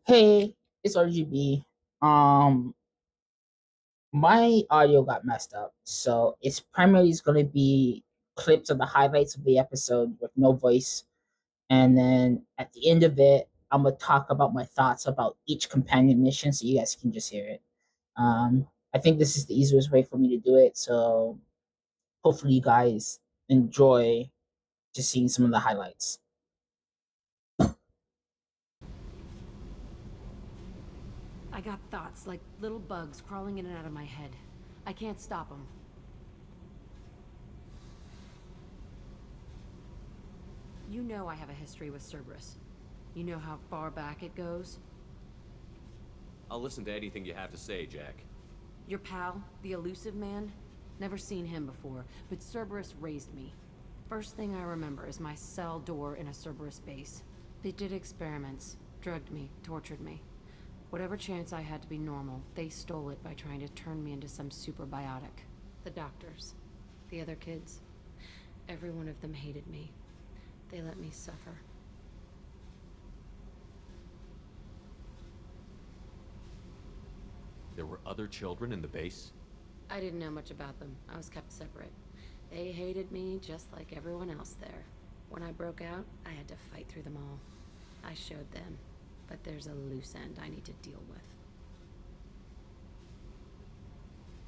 Hey, it's RGB. Um, my audio got messed up, so it's primarily going to be clips of the highlights of the episode with no voice, and then at the end of it, I'm gonna talk about my thoughts about each companion mission, so you guys can just hear it. I think this is the easiest way for me to do it, so hopefully you guys enjoy just seeing some of the highlights. I got thoughts like little bugs crawling in and out of my head. I can't stop them. You know I have a history with Cerberus. You know how far back it goes? I'll listen to anything you have to say, Jack. Your pal, the elusive man? Never seen him before, but Cerberus raised me. First thing I remember is my cell door in a Cerberus base. They did experiments, drugged me, tortured me. Whatever chance I had to be normal, they stole it by trying to turn me into some superbiotic. The doctors, the other kids, every one of them hated me. They let me suffer. There were other children in the base? I didn't know much about them. I was kept separate. They hated me just like everyone else there. When I broke out, I had to fight through them all. I showed them, but there's a loose end I need to deal with.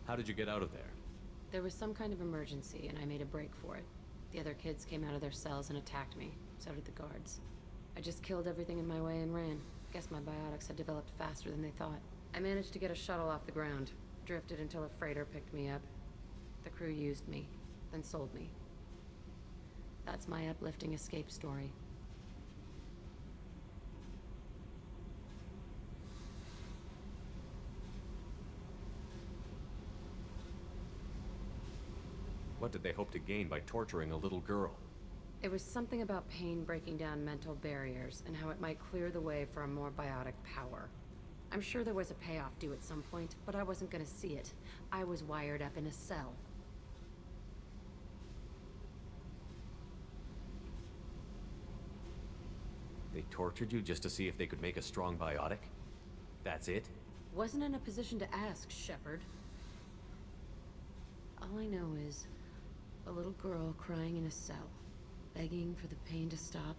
How did you get out of there? There was some kind of emergency, and I made a break for it. The other kids came out of their cells and attacked me. So did the guards. I just killed everything in my way and ran. Guess my biotics had developed faster than they thought. I managed to get a shuttle off the ground. Drifted until a freighter picked me up. The crew used me, then sold me. That's my uplifting escape story. What did they hope to gain by torturing a little girl? It was something about pain breaking down mental barriers and how it might clear the way for a more biotic power. I'm sure there was a payoff due at some point, but I wasn't gonna see it. I was wired up in a cell. They tortured you just to see if they could make a strong biotic? That's it? Wasn't in a position to ask, Shepard. All I know is a little girl crying in a cell, begging for the pain to stop.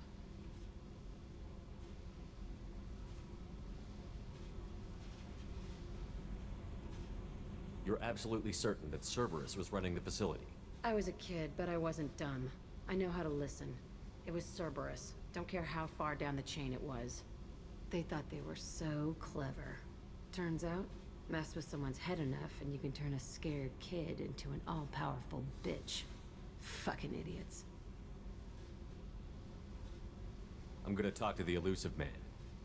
You're absolutely certain that Cerberus was running the facility? I was a kid, but I wasn't dumb. I know how to listen. It was Cerberus. Don't care how far down the chain it was. They thought they were so clever. Turns out, mess with someone's head enough and you can turn a scared kid into an all-powerful bitch. Fucking idiots. I'm gonna talk to the elusive man,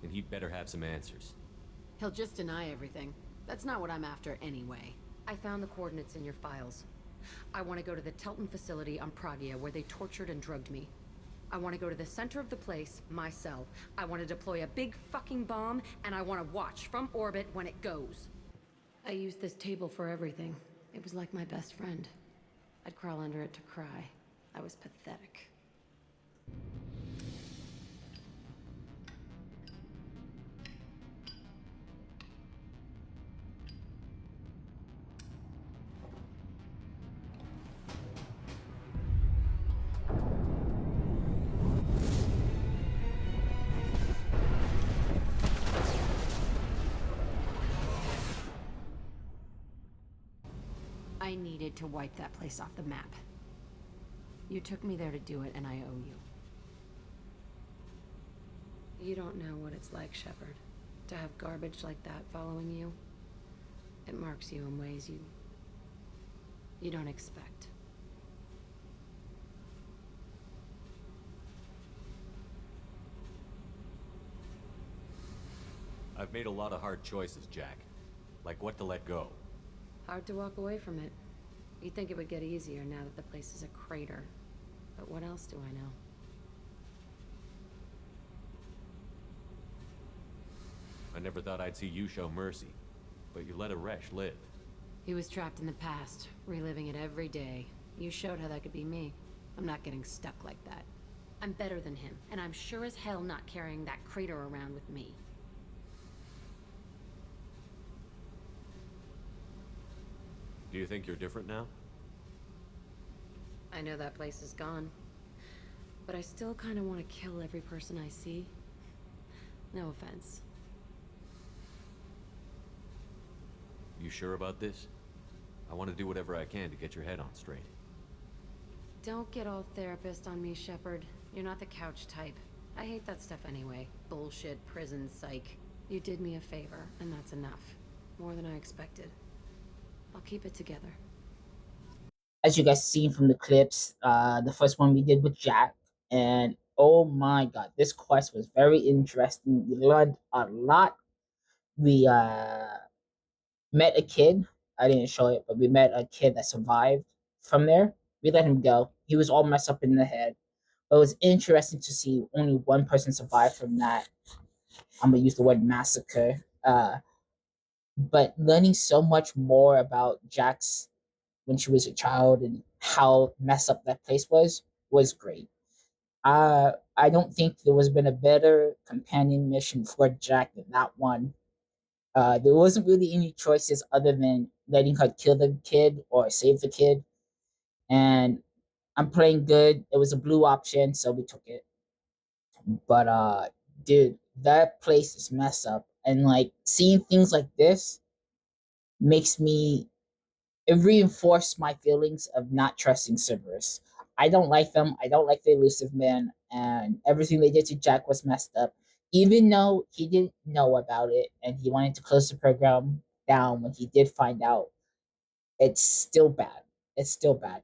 and he'd better have some answers. He'll just deny everything. That's not what I'm after anyway. I found the coordinates in your files. I want to go to the Telton facility on Pragia where they tortured and drugged me. I want to go to the center of the place, my cell. I want to deploy a big fucking bomb, and I want to watch from orbit when it goes. I used this table for everything. It was like my best friend. I'd crawl under it to cry. I was pathetic. I needed to wipe that place off the map. You took me there to do it, and I owe you. You don't know what it's like, Shepard. To have garbage like that following you. It marks you in ways you don't expect. I've made a lot of hard choices, Jack. Like what to let go. Hard to walk away from it. You'd think it would get easier now that the place is a crater. But what else do I know? I never thought I'd see you show mercy, but you let a Resh live. He was trapped in the past, reliving it every day. You showed how that could be me. I'm not getting stuck like that. I'm better than him, and I'm sure as hell not carrying that crater around with me. Do you think you're different now? I know that place is gone. But I still kind of want to kill every person I see. No offense. You sure about this? I want to do whatever I can to get your head on straight. Don't get all therapist on me, Shepard. You're not the couch type. I hate that stuff anyway. Bullshit, prison, psych. You did me a favor, and that's enough. More than I expected. I'll keep it together. As you guys seen from the clips, the first one we did with Jack, and oh my god, this quest was very interesting. We learned a lot. We met a kid. I didn't show it, but we met a kid that survived from there. We let him go. He was all messed up in the head. But it was interesting to see only one person survive from that. I'm gonna use the word massacre. But learning so much more about Jack's when she was a child and how messed up that place was great. I don't think there was been a better companion mission for Jack than that one. There wasn't really any choices other than letting her kill the kid or save the kid. And I'm playing good. It was a blue option, so we took it. But dude, that place is messed up. And like seeing things like this makes me it reinforced my feelings of not trusting Cerberus. I don't like them. I don't like the elusive man, and everything they did to Jack was messed up. Even though he didn't know about it and he wanted to close the program down when he did find out, it's still bad. It's still bad.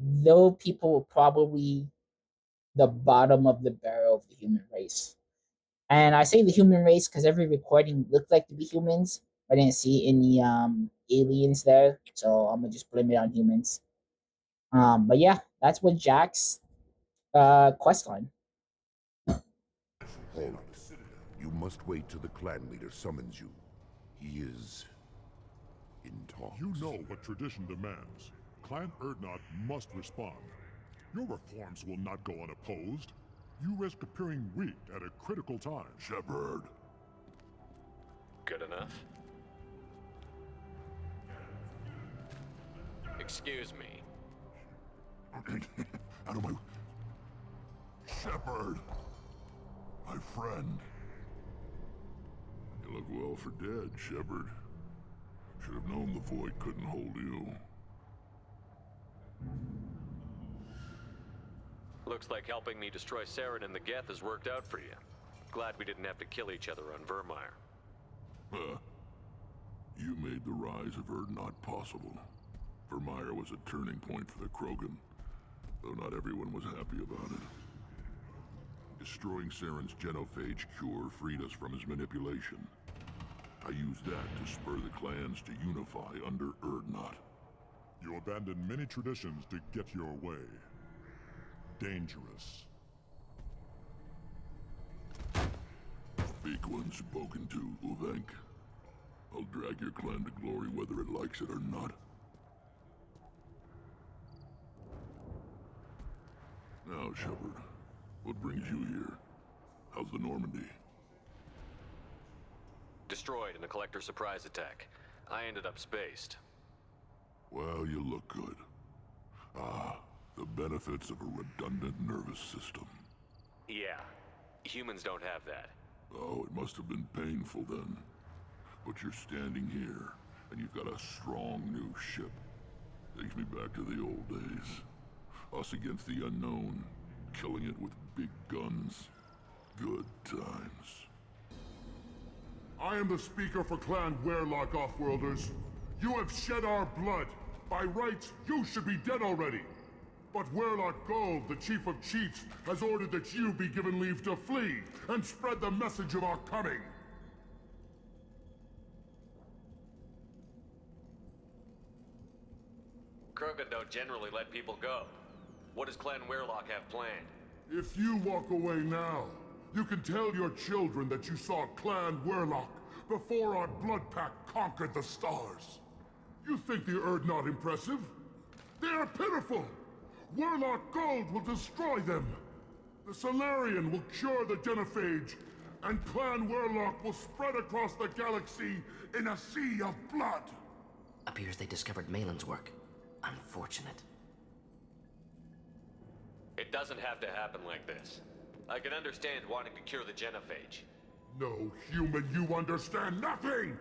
Though people were probably the bottom of the barrel of the human race. And I say the human race because every recording looked like to be humans. I didn't see any aliens there, so I'm gonna just blame it on humans. But yeah, that's what Jack's quest line. Hold. You must wait till the clan leader summons you. He is in talks. You know what tradition demands. Clan Erdnot must respond. Your reforms will not go unopposed. You risk appearing weak at a critical time. Shepard. Good enough? Excuse me. Out of my... Shepard! My friend. You look well for dead, Shepard. Should have known the Void couldn't hold you. Looks like helping me destroy Saren and the Geth has worked out for you. Glad we didn't have to kill each other on Vermeer. Huh. You made the rise of Erdnot possible. Vermeer was a turning point for the Krogan, though not everyone was happy about it. Destroying Saren's genophage cure freed us from his manipulation. I used that to spur the clans to unify under Erdnot. You abandoned many traditions to get your way. Dangerous. Big one spoken to, Uvenk. I'll drag your clan to glory whether it likes it or not. Now, Shepard, what brings you here? How's the Normandy? Destroyed in a collector surprise attack. I ended up spaced. Well, you look good. Ah, the benefits of a redundant nervous system. Yeah, humans don't have that. Oh, it must have been painful then. But you're standing here, and you've got a strong new ship. Takes me back to the old days. Us against the unknown, killing it with big guns. Good times. I am the speaker for Clan Werelock, Offworlders. You have shed our blood. By rights, you should be dead already. But Werelock Gold, the Chief of Chiefs, has ordered that you be given leave to flee and spread the message of our coming. Krogan don't generally let people go. What does Clan Werelock have planned? If you walk away now, you can tell your children that you saw Clan Werelock before our blood pact conquered the stars. You think the Erd not impressive? They are pitiful! Werelock Gold will destroy them! The Solarian will cure the genophage, and Clan Werelock will spread across the galaxy in a sea of blood! Appears they discovered Malin's work. Unfortunate. It doesn't have to happen like this. I can understand wanting to cure the genophage. No, human, you understand nothing!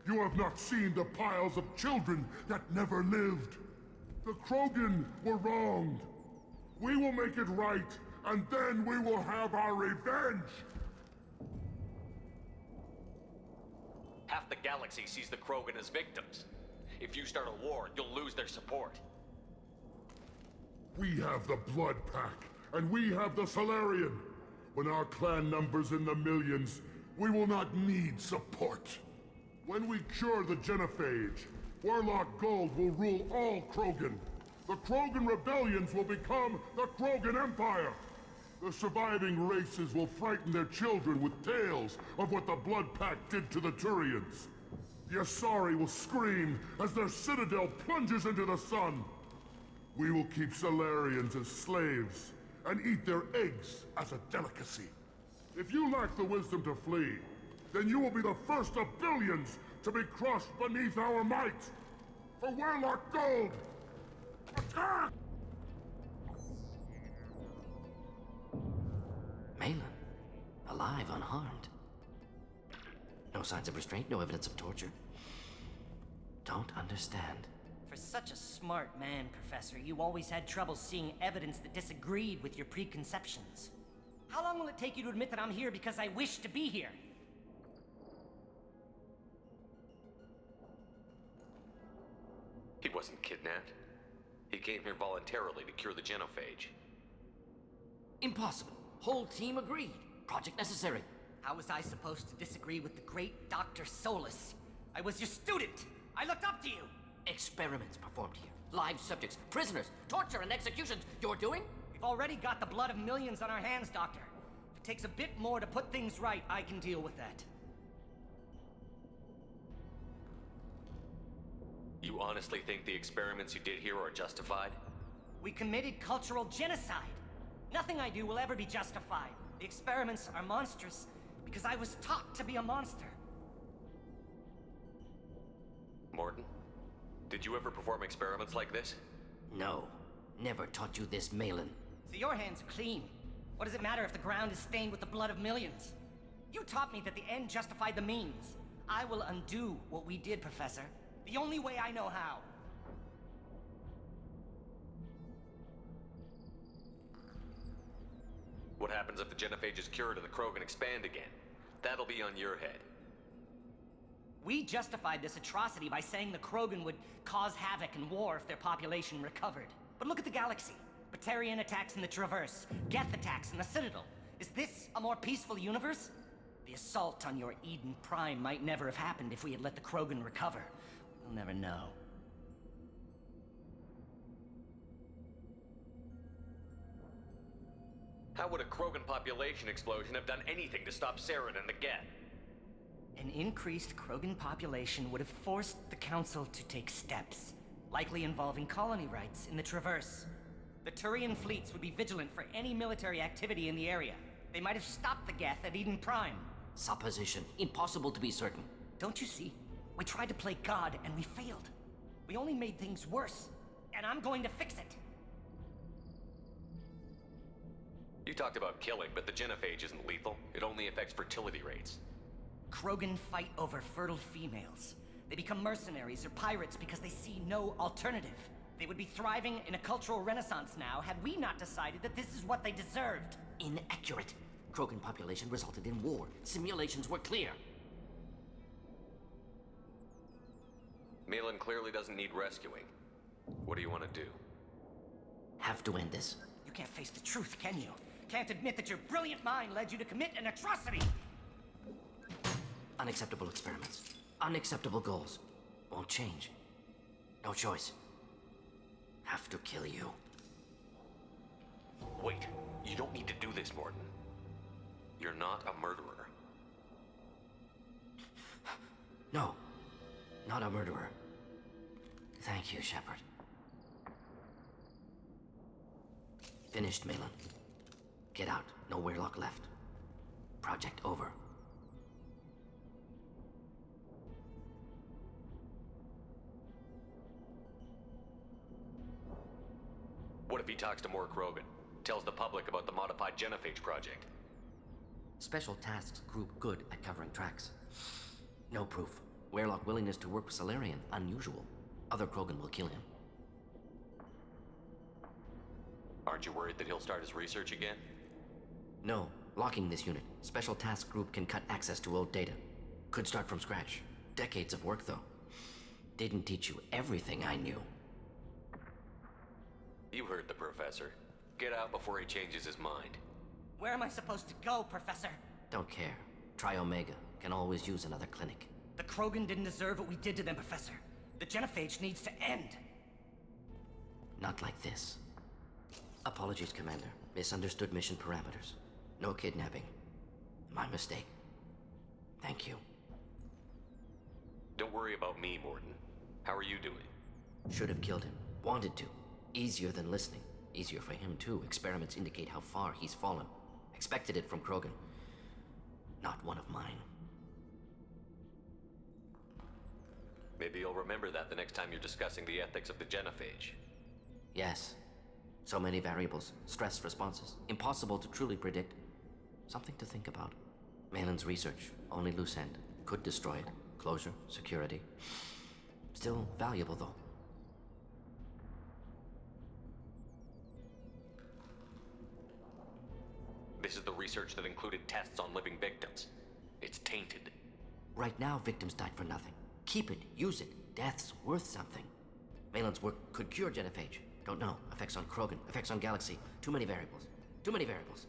You have not seen the piles of children that never lived. The Krogan were wronged. We will make it right, and then we will have our revenge! Half the galaxy sees the Krogan as victims. If you start a war, you'll lose their support. We have the Blood Pack, and we have the Solarian. When our clan numbers in the millions, we will not need support. When we cure the genophage, Warlock Gold will rule all Krogan. The Krogan rebellions will become the Krogan Empire. The surviving races will frighten their children with tales of what the Blood Pack did to the Turians. The Asari will scream as their citadel plunges into the sun. We will keep Solarians as slaves, and eat their eggs as a delicacy. If you lack the wisdom to flee, then you will be the first of billions to be crushed beneath our might! For Warlock Gold! Attack! Malin. Alive, unharmed. No signs of restraint, no evidence of torture. Don't understand. For such a smart man, Professor, you always had trouble seeing evidence that disagreed with your preconceptions. How long will it take you to admit that I'm here because I wish to be here? He wasn't kidnapped. He came here voluntarily to cure the genophage. Impossible. Whole team agreed. Project necessary. How was I supposed to disagree with the great Dr. Solus? I was your student! I looked up to you! Experiments performed here. Live subjects, prisoners, torture and executions. You're doing? We've already got the blood of millions on our hands, Doctor. If it takes a bit more to put things right, I can deal with that. You honestly think the experiments you did here are justified? We committed cultural genocide. Nothing I do will ever be justified. The experiments are monstrous because I was taught to be a monster. Morton, did you ever perform experiments like this? No. Never taught you this, Malin. So your hands are clean. What does it matter if the ground is stained with the blood of millions? You taught me that the end justified the means. I will undo what we did, Professor. The only way I know how. What happens if the genophage is cured and the Krogan expand again? That'll be on your head. We justified this atrocity by saying the Krogan would cause havoc and war if their population recovered. But look at the galaxy. Batarian attacks in the Traverse, Geth attacks in the Citadel. Is this a more peaceful universe? The assault on your Eden Prime might never have happened if we had let the Krogan recover. We'll never know. How would a Krogan population explosion have done anything to stop Saren and the Geth? An increased Krogan population would have forced the Council to take steps, likely involving colony rights in the Traverse. The Turian fleets would be vigilant for any military activity in the area. They might have stopped the Geth at Eden Prime. Supposition. Impossible to be certain. Don't you see? We tried to play God and we failed. We only made things worse, and I'm going to fix it. You talked about killing, but the genophage isn't lethal. It only affects fertility rates. Krogan fight over fertile females. They become mercenaries or pirates because they see no alternative. They would be thriving in a cultural renaissance now had we not decided that this is what they deserved. Inaccurate. Krogan population resulted in war. Simulations were clear. Malin clearly doesn't need rescuing. What do you want to do? Have to end this. You can't face the truth, can you? Can't admit that your brilliant mind led you to commit an atrocity! Unacceptable experiments. Unacceptable goals. Won't change. No choice. Have to kill you. Wait, you don't need to do this, Morton. You're not a murderer. No. Not a murderer. Thank you, Shepard. Finished, Malin. Get out. No Warlock left. Project over. if he talks to more Krogan? Tells the public about the modified genophage project? Special Tasks Group good at covering tracks. No proof. Weirlock willingness to work with Salarian, unusual. Other Krogan will kill him. Aren't you worried that he'll start his research again? No. Locking this unit. Special Task Group can cut access to old data. Could start from scratch. Decades of work, though. Didn't teach you everything I knew. You heard the professor. Get out before he changes his mind. Where am I supposed to go, Professor? Don't care. Try Omega. Can always use another clinic. The Krogan didn't deserve what we did to them, Professor. The genophage needs to end. Not like this. Apologies, Commander. Misunderstood mission parameters. No kidnapping. My mistake. Thank you. Don't worry about me, Mordin. How are you doing? Should have killed him. Wanted to. Easier than listening. Easier for him, too. Experiments indicate how far he's fallen. Expected it from Krogan. Not one of mine. Maybe you'll remember that the next time you're discussing the ethics of the genophage. Yes. So many variables. Stress responses. Impossible to truly predict. Something to think about. Malin's research. Only loose end. Could destroy it. Closure. Security. Still valuable, though. This is the research that included tests on living victims. It's tainted. Right now, victims died for nothing. Keep it. Use it. Death's worth something. Malin's work could cure genophage. Don't know. Effects on Krogan. Effects on Galaxy. Too many variables. Too many variables.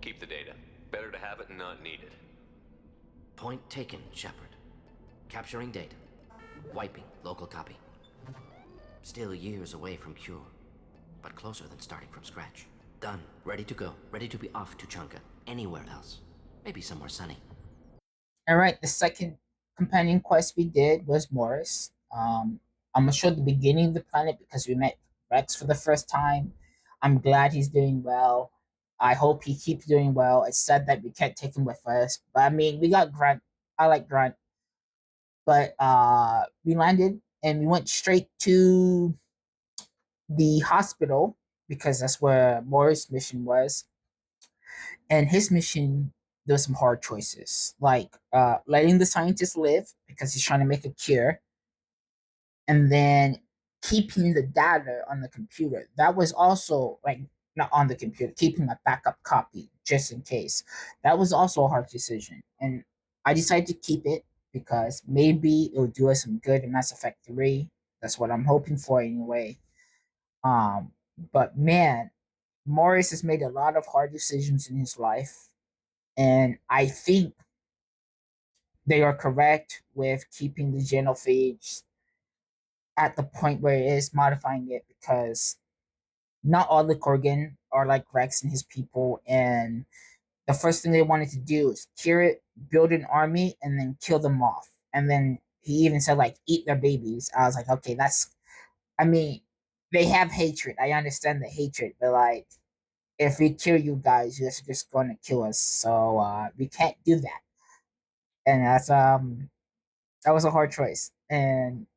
Keep the data. Better to have it and not need it. Point taken, Shepard. Capturing data. Wiping local copy. Still years away from cure. But closer than starting from scratch. Done. Ready to go. Ready to be off to Chunka. Anywhere else. Maybe somewhere sunny. Alright, the second companion quest we did was Morris. I'm gonna show the beginning of the planet because we met Rex for the first time. I'm glad he's doing well. I hope he keeps doing well. It's sad that we can't take him with us. But I mean, we got Grunt. I like Grunt. But we landed and we went straight to the hospital because that's where Morris' mission was. And his mission, there was some hard choices, like letting the scientist live because he's trying to make a cure, and then keeping the data on the computer. That was also like not on the computer, keeping a backup copy just in case. That was also a hard decision, and I decided to keep it because maybe it would do us some good in Mass Effect 3. That's what I'm hoping for anyway. But man, Morris has made a lot of hard decisions in his life, and I think they are correct with keeping the genophage at the point where it is modifying it because not all the Korgan are like Rex and his people, and the first thing they wanted to do is cure it, build an army, and then kill them off. And then he even said like eat their babies. I was like, okay, I mean, they have hatred. I understand the hatred, but like if we kill you guys, you're just gonna kill us. So we can't do that. And that was a hard choice. And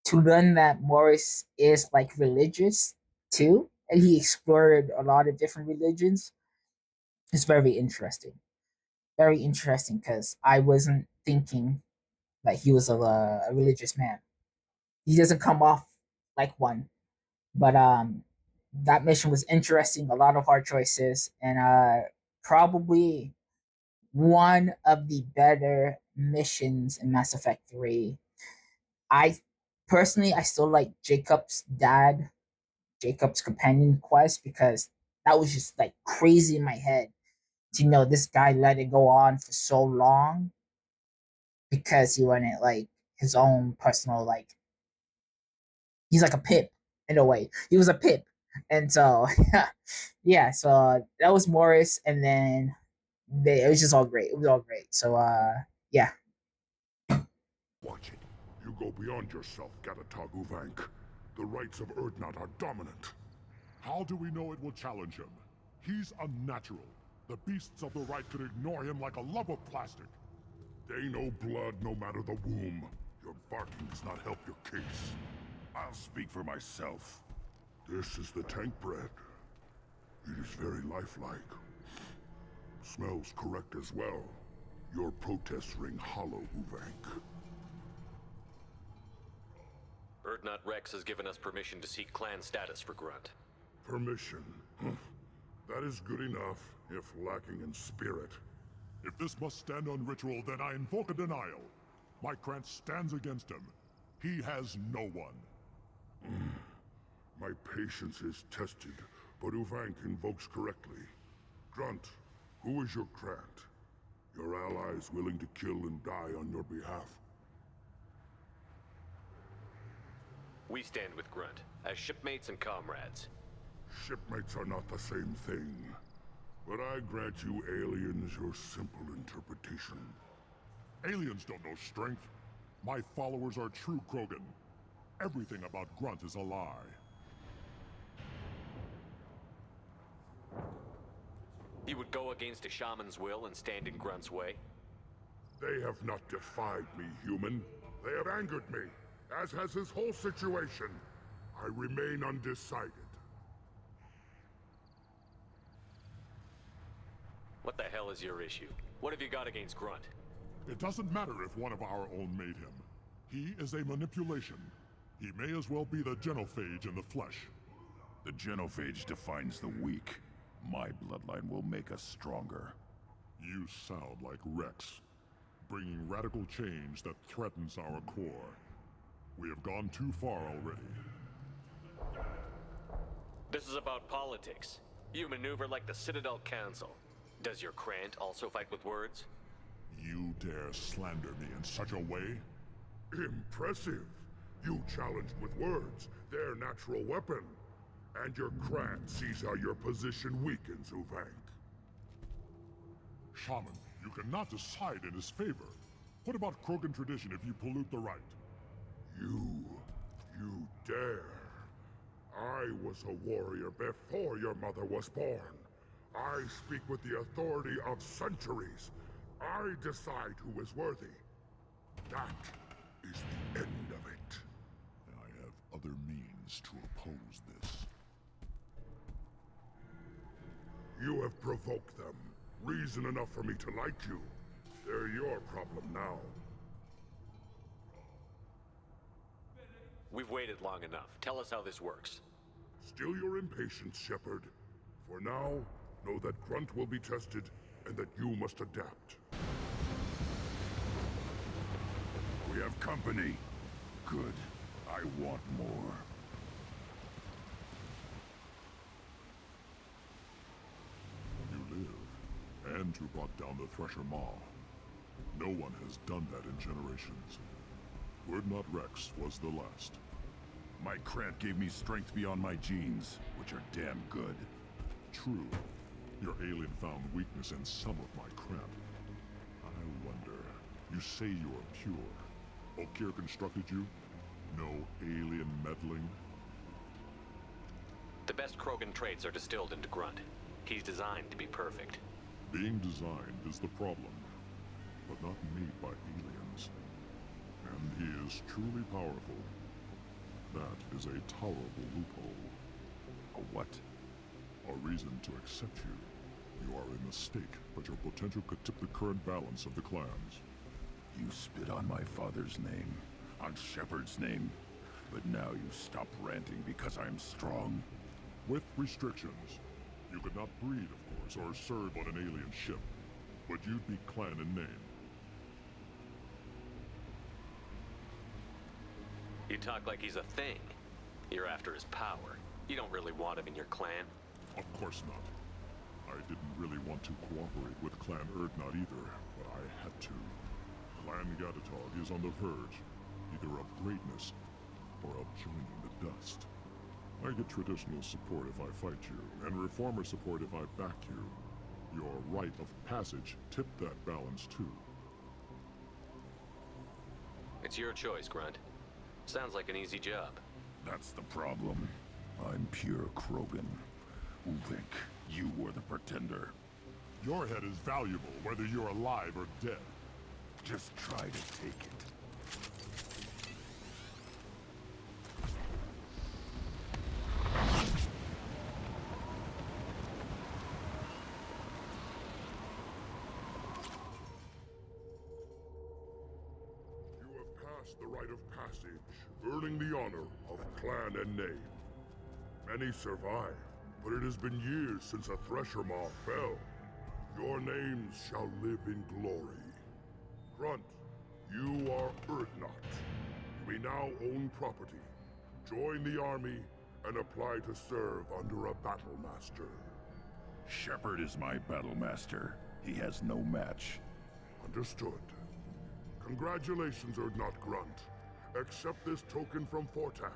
to learn that Morris is like religious too, and he explored a lot of different religions is very interesting. Very interesting because I wasn't thinking that he was a religious man. He doesn't come off like one, but that mission was interesting. A lot of hard choices, and probably one of the better missions in Mass Effect 3. I personally, I still like Jacob's companion quest because that was just like crazy in my head to know this guy let it go on for so long because he wanted like his own personal like he's like a pip in a way. He was a pip. And so yeah, so that was Morris, and then it was just all great. It was all great. So yeah. Watch it. You go beyond yourself, Gatatagu Vank. The rights of Urdnot are dominant. How do we know it will challenge him? He's unnatural. The beasts of the right could ignore him like a lump of plastic. They know blood no matter the womb. Your barking does not help your case. I'll speak for myself. This is the tank bread. It is very lifelike. Smells correct as well. Your protests ring hollow, Uvank. Urdnot Rex has given us permission to seek clan status for Grunt. Permission. That is good enough, if lacking in spirit. If this must stand on ritual, then I invoke a denial. My Krant stands against him. He has no one. My patience is tested, but Uvank invokes correctly. Grunt, who is your Krant? Your allies willing to kill and die on your behalf? We stand with Grunt, as shipmates and comrades. Shipmates are not the same thing. But I grant you aliens your simple interpretation. Aliens don't know strength. My followers are true Krogan. Everything about Grunt is a lie. You would go against a shaman's will and stand in Grunt's way? They have not defied me, human. They have angered me, as has this whole situation. I remain undecided. What the hell is your issue? What have you got against Grunt? It doesn't matter if one of our own made him. He is a manipulation. He may as well be the genophage in the flesh. The genophage defines the weak. My bloodline will make us stronger. You sound like Rex, bringing radical change that threatens our core. We have gone too far already. This is about politics. You maneuver like the Citadel Council. Does your Krant also fight with words? You dare slander me in such a way? Impressive. You challenged with words, their natural weapon. And your Krant sees how your position weakens, Uvank. Shaman, you cannot decide in his favor. What about Krogan tradition if you pollute the rite? You dare. I was a warrior before your mother was born. I speak with the authority of centuries. I decide who is worthy. That is the end of it. I have other means to oppose this. You have provoked them. Reason enough for me to like you. They're your problem now. We've waited long enough. Tell us how this works. Still your impatience, Shepard. For now, know that Grunt will be tested, and that you must adapt. We have company. Good. I want more. You live, and you brought down the Thresher Maw. No one has done that in generations. Urdnot Rex was the last. My Krant gave me strength beyond my genes, which are damn good. True. Your alien found weakness in some of my Krant. I wonder, you say you are pure. Okeer constructed you? No alien meddling? The best Krogan traits are distilled into Grunt. He's designed to be perfect. Being designed is the problem, but not made by aliens. And he is truly powerful. That is a tolerable loophole. A what? A reason to accept you. You are a mistake, but your potential could tip the current balance of the clans. You spit on my father's name, on Shepard's name, but now you stop ranting because I'm strong. With restrictions. You could not breed, of course, or serve on an alien ship, but you'd be clan in name. You talk like he's a thing. You're after his power. You don't really want him in your clan. Of course not. I didn't really want to cooperate with Clan Urdnot either, but I had to. Clan Gatatog is on the verge, either of greatness or of joining the dust. I get traditional support if I fight you, and reformer support if I back you. Your rite of passage tipped that balance too. It's your choice, Grunt. Sounds like an easy job. That's the problem. I'm pure Krogan. Uvank, you were the pretender. Your head is valuable, whether you're alive or dead. Just try to take it. passed the rite of passage, earning the honor of clan and name. Many survive, but it has been years since a Thresher Maw fell. Your names shall live in glory. Grunt, you are Urdnot. You may now own property. Join the army and apply to serve under a battle master. Shepard is my battle master. He has no match. Understood. Congratulations, Urdnot Grunt. Accept this token from Fortak.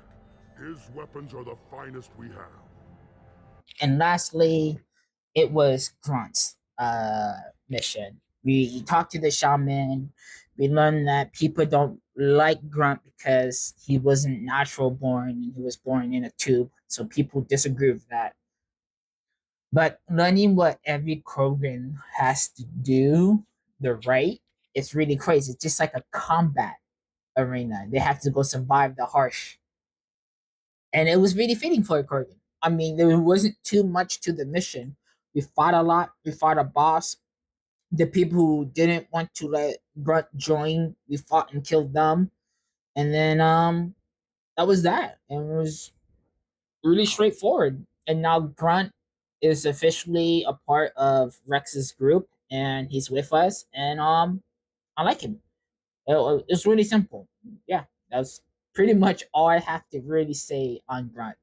His weapons are the finest we have. And lastly, it was Grunt's mission. We talked to the shaman. We learned that people don't like Grunt because he wasn't natural born and he was born in a tube. So people disagree with that. But learning what every Krogan has to do, the right, it's really crazy. It's just like a combat arena. They have to go survive the harsh. And it was really fitting for a Krogan. I mean, there wasn't too much to the mission. We fought a lot. We fought a boss. The people who didn't want to let Grunt join, we fought and killed them. And then that was that. And it was really straightforward. And now Grunt is officially a part of Rex's group and he's with us and I like him. It's really simple. Yeah, that's pretty much all I have to really say on Grunt.